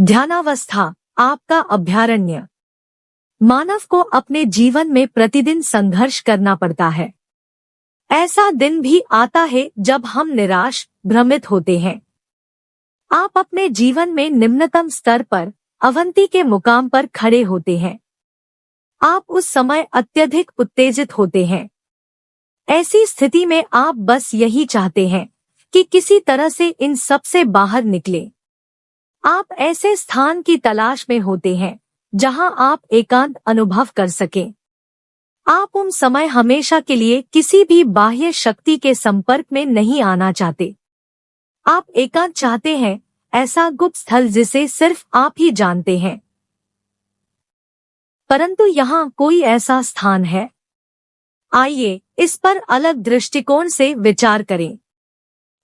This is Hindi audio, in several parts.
ध्यानावस्था, आपका अभयारण्य। मानव को अपने जीवन में प्रतिदिन संघर्ष करना पड़ता है। ऐसा दिन भी आता है जब हम निराश, भ्रमित होते हैं। आप अपने जीवन में निम्नतम स्तर पर, अवंती के मुकाम पर खड़े होते हैं। आप उस समय अत्यधिक उत्तेजित होते हैं। ऐसी स्थिति में आप बस यही चाहते हैं कि किसी तरह से इन सब से बाहर निकले। आप ऐसे स्थान की तलाश में होते हैं जहां आप एकांत अनुभव कर सकें। आप उन समय हमेशा के लिए किसी भी बाह्य शक्ति के संपर्क में नहीं आना चाहते। आप एकांत चाहते हैं, ऐसा गुप्त स्थल जिसे सिर्फ आप ही जानते हैं। परंतु यहाँ कोई ऐसा स्थान है? आइए इस पर अलग दृष्टिकोण से विचार करें।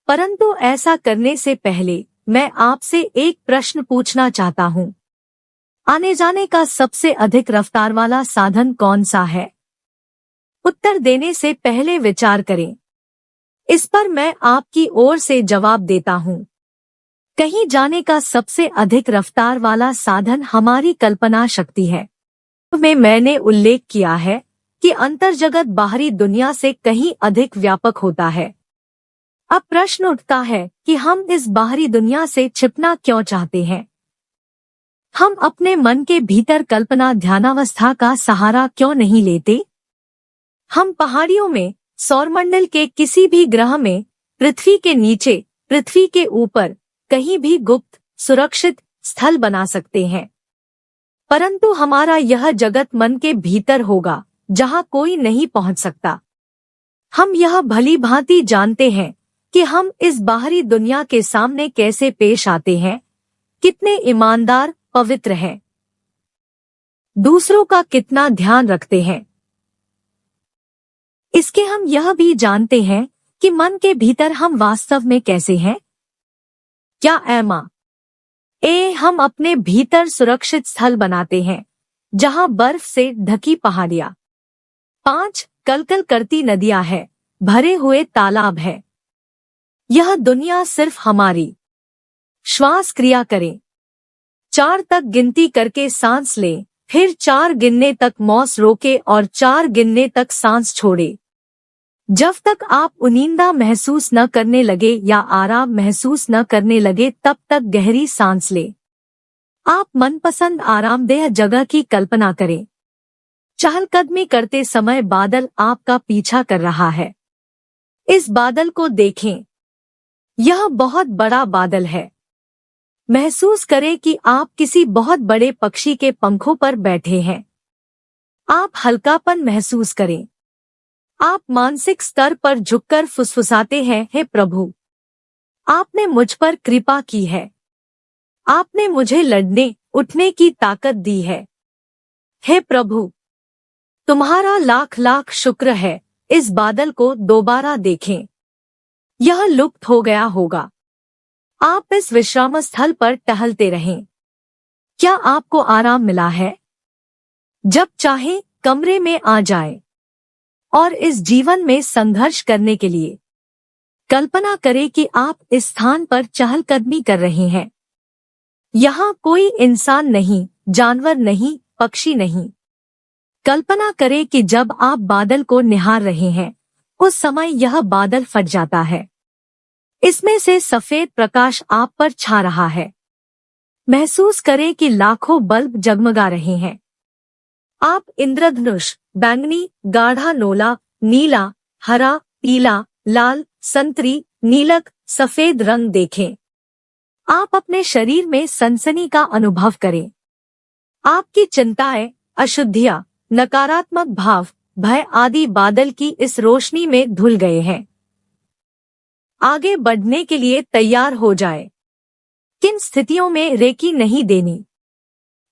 परंतु ऐसा करने से पहले मैं आपसे एक प्रश्न पूछना चाहता हूँ। आने जाने का सबसे अधिक रफ्तार वाला साधन कौन सा है? उत्तर देने से पहले विचार करें। इस पर मैं आपकी ओर से जवाब देता हूँ। कहीं जाने का सबसे अधिक रफ्तार वाला साधन हमारी कल्पना शक्ति है। मैंने उल्लेख किया है कि अंतर्जगत बाहरी दुनिया से कहीं अधिक व्यापक होता है। अब प्रश्न उठता है कि हम इस बाहरी दुनिया से छिपना क्यों चाहते हैं? हम अपने मन के भीतर कल्पना ध्यानावस्था का सहारा क्यों नहीं लेते? हम पहाड़ियों में, सौरमंडल के किसी भी ग्रह में, पृथ्वी के नीचे, पृथ्वी के ऊपर, कहीं भी गुप्त, सुरक्षित स्थल बना सकते हैं। परंतु हमारा यह जगत मन के भीतर होगा, जहां कोई नहीं पहुंच सकता। हम यह भली भांति जानते हैं कि हम इस बाहरी दुनिया के सामने कैसे पेश आते हैं, कितने ईमानदार, पवित्र हैं, दूसरों का कितना ध्यान रखते हैं। इसके हम यह भी जानते हैं कि मन के भीतर हम वास्तव में कैसे हैं। क्या हम अपने भीतर सुरक्षित स्थल बनाते हैं, जहां बर्फ से ढकी पहाड़ियां, 5 कलकल करती नदियां हैं, भरे हुए तालाब है। यह दुनिया सिर्फ हमारी। श्वास क्रिया करें। 4 तक गिनती करके सांस लें, फिर 4 गिनने तक मौस रोके और 4 गिनने तक सांस छोड़े। जब तक आप उनींदा महसूस न करने लगे या आराम महसूस न करने लगे तब तक गहरी सांस लें। आप मनपसंद आरामदेह जगह की कल्पना करें। चहलकदमी करते समय बादल आपका पीछा कर रहा है। इस बादल को देखें। यह बहुत बड़ा बादल है। महसूस करें कि आप किसी बहुत बड़े पक्षी के पंखों पर बैठे हैं। आप हल्कापन महसूस करें। आप मानसिक स्तर पर झुककर फुसफुसाते हैं, हे प्रभु, आपने मुझ पर कृपा की है। आपने मुझे लड़ने, उठने की ताकत दी है। हे प्रभु, तुम्हारा लाख लाख शुक्र है। इस बादल को दोबारा देखें। यह लुप्त हो गया होगा। आप इस विश्राम स्थल पर टहलते रहें। क्या आपको आराम मिला है? जब चाहे कमरे में आ जाए और इस जीवन में संघर्ष करने के लिए कल्पना करें कि आप इस स्थान पर चहलकदमी कर रहे हैं। यहाँ कोई इंसान नहीं, जानवर नहीं, पक्षी नहीं। कल्पना करें कि जब आप बादल को निहार रहे हैं, उस समय यह बादल फट जाता है। इसमें से सफेद प्रकाश आप पर छा रहा है। महसूस करें कि लाखों बल्ब जगमगा रहे हैं। आप इंद्रधनुष, बैंगनी, गाढ़ा नोला, नीला, हरा, पीला, लाल, संतरी, नीलक, सफेद रंग देखें। आप अपने शरीर में सनसनी का अनुभव करें। आपकी चिंताएं, अशुद्धियां, नकारात्मक भाव, भय आदि बादल की इस रोशनी में धुल गए हैं। आगे बढ़ने के लिए तैयार हो जाए। किन स्थितियों में रेकी नहीं देनी?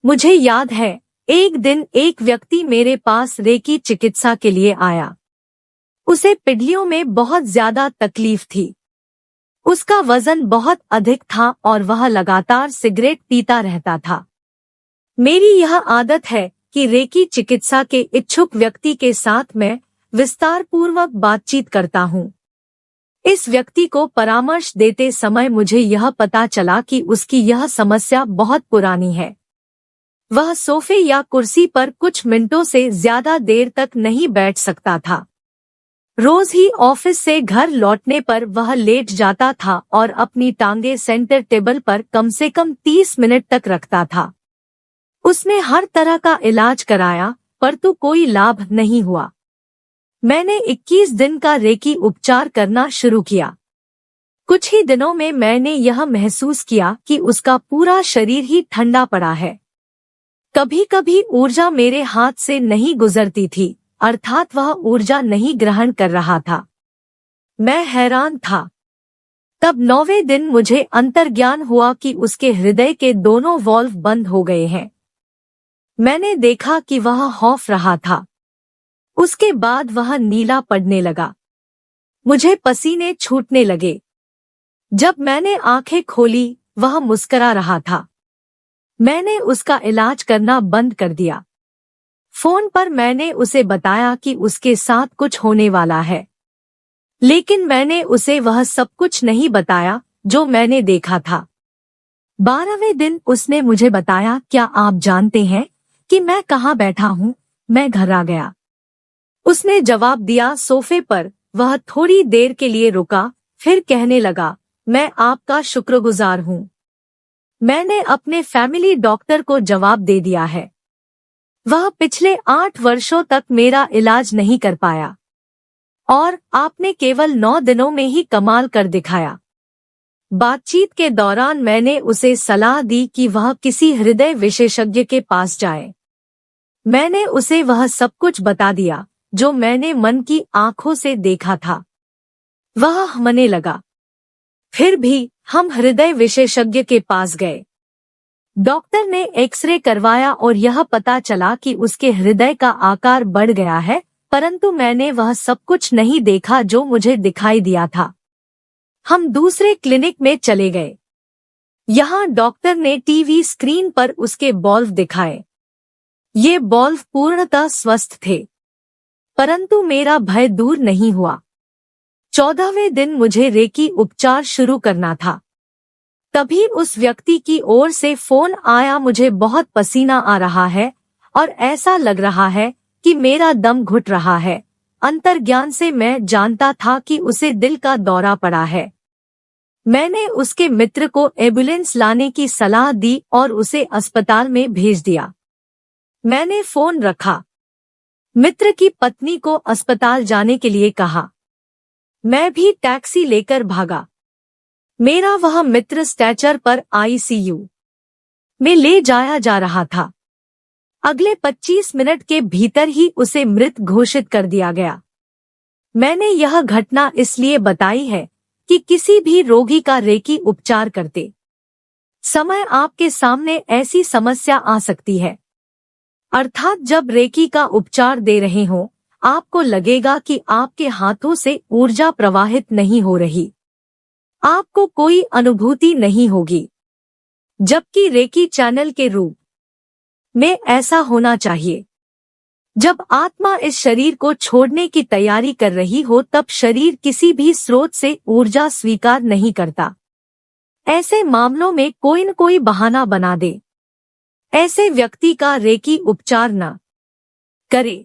मुझे याद है, एक दिन एक व्यक्ति मेरे पास रेकी चिकित्सा के लिए आया। उसे पिडलियों में बहुत ज्यादा तकलीफ थी। उसका वजन बहुत अधिक था और वह लगातार सिगरेट पीता रहता था। मेरी यह आदत है कि रेकी चिकित्सा के इच्छुक व्यक्ति के साथ मैं विस्तारपूर्वक बातचीत करता हूँ। इस व्यक्ति को परामर्श देते समय मुझे यह पता चला कि उसकी यह समस्या बहुत पुरानी है। वह सोफे या कुर्सी पर कुछ मिनटों से ज्यादा देर तक नहीं बैठ सकता था। रोज ही ऑफिस से घर लौटने पर वह लेट जाता था और अपनी टांगे सेंटर टेबल पर कम से कम 30 मिनट तक रखता था। उसने हर तरह का इलाज कराया, परंतु कोई लाभ नहीं हुआ। मैंने 21 दिन का रेकी उपचार करना शुरू किया। कुछ ही दिनों में मैंने यह महसूस किया कि उसका पूरा शरीर ही ठंडा पड़ा है। कभी कभी ऊर्जा मेरे हाथ से नहीं गुजरती थी, अर्थात वह ऊर्जा नहीं ग्रहण कर रहा था। मैं हैरान था। तब 9वें दिन मुझे अंतर्ज्ञान हुआ कि उसके हृदय के दोनों वाल्व बंद हो गए हैं। मैंने देखा कि वह हौफ रहा था। उसके बाद वह नीला पड़ने लगा। मुझे पसीने छूटने लगे। जब मैंने आंखें खोली, वह मुस्कुरा रहा था। मैंने उसका इलाज करना बंद कर दिया। फोन पर मैंने उसे बताया कि उसके साथ कुछ होने वाला है, लेकिन मैंने उसे वह सब कुछ नहीं बताया जो मैंने देखा था। 12वें दिन उसने मुझे बताया, क्या आप जानते हैं कि मैं कहाँ बैठा हूँ? मैं घबरा गया। उसने जवाब दिया, सोफे पर। वह थोड़ी देर के लिए रुका, फिर कहने लगा, मैं आपका शुक्रगुजार हूँ। मैंने अपने फैमिली डॉक्टर को जवाब दे दिया है। वह पिछले 8 वर्षों तक मेरा इलाज नहीं कर पाया, और आपने केवल 9 दिनों में ही कमाल कर दिखाया। बातचीत के दौरान मैंने उसे सलाह दी कि वह किसी हृदय विशेषज्ञ के पास जाए। मैंने उसे वह सब कुछ बता दिया जो मैंने मन की आंखों से देखा था। वह हंसने लगा। फिर भी हम हृदय विशेषज्ञ के पास गए। डॉक्टर ने एक्सरे करवाया और यह पता चला कि उसके हृदय का आकार बढ़ गया है, परंतु मैंने वह सब कुछ नहीं देखा जो मुझे दिखाई दिया था। हम दूसरे क्लिनिक में चले गए। यहाँ डॉक्टर ने टीवी स्क्रीन पर उसके वाल्व दिखाए। ये वाल्व पूर्णतः स्वस्थ थे, परंतु मेरा भय दूर नहीं हुआ। 14वें दिन मुझे रेकी उपचार शुरू करना था। तभी उस व्यक्ति की ओर से फोन आया, मुझे बहुत पसीना आ रहा है और ऐसा लग रहा है कि मेरा दम घुट रहा है। अंतर्ज्ञान से मैं जानता था कि उसे दिल का दौरा पड़ा है। मैंने उसके मित्र को एम्बुलेंस लाने की सलाह दी और उसे अस्पताल में भेज दिया। मैंने फोन रखा। मित्र की पत्नी को अस्पताल जाने के लिए कहा। मैं भी टैक्सी लेकर भागा। मेरा वह मित्र स्ट्रेचर पर आईसीयू में ले जाया जा रहा था। अगले 25 मिनट के भीतर ही उसे मृत घोषित कर दिया गया। मैंने यह घटना इसलिए बताई है कि किसी भी रोगी का रेकी उपचार करते समय आपके सामने ऐसी समस्या आ सकती है, अर्थात जब रेकी का उपचार दे रहे हो, आपको लगेगा कि आपके हाथों से ऊर्जा प्रवाहित नहीं हो रही, आपको कोई अनुभूति नहीं होगी, जबकि रेकी चैनल के रूप में ऐसा होना चाहिए। जब आत्मा इस शरीर को छोड़ने की तैयारी कर रही हो, तब शरीर किसी भी स्रोत से ऊर्जा स्वीकार नहीं करता। ऐसे मामलों में कोई न कोई बहाना बना दे। ऐसे व्यक्ति का रेकी उपचार न करे।